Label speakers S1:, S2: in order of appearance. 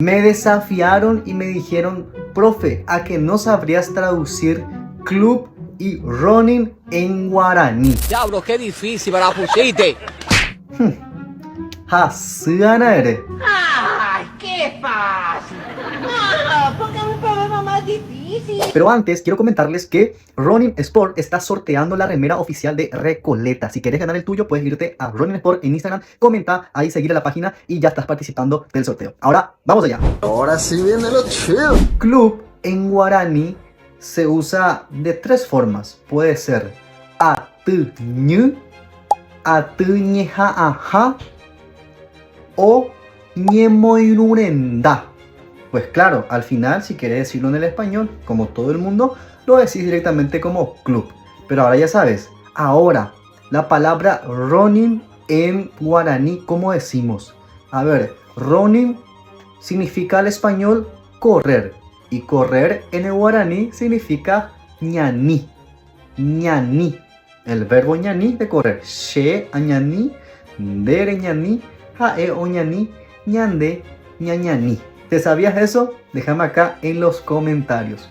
S1: Me desafiaron y me dijeron, profe, ¿a que no sabrías traducir club y running en guaraní?
S2: Diablo, qué difícil me la pusiste.
S1: Hasuanare.
S3: ¡Ay, qué fácil! ¡Ah, póngame un problema más difícil!
S1: Pero antes quiero comentarles que Ronin Sport está sorteando la remera oficial de Recoleta. Si quieres ganar el tuyo, puedes irte a Ronin Sport en Instagram, comenta ahí, seguir a la página y ya estás participando del sorteo. Ahora, vamos allá.
S4: Ahora sí viene lo chido.
S1: Club en guaraní se usa de tres formas. Puede ser atuñu, atuñejaaja o ñemoirurenda. Pues claro, al final, si quieres decirlo en el español, como todo el mundo, lo decís directamente como club. Pero ahora ya sabes, ahora, la palabra ronin en guaraní, ¿cómo decimos? A ver, ronin significa al español correr. Y correr en el guaraní significa ñaní. Ñaní. El verbo ñaní de correr. She añaní, dere ñaní, jae oñaní, ñande ñañaní. ¿Te sabías eso? Déjame acá en los comentarios.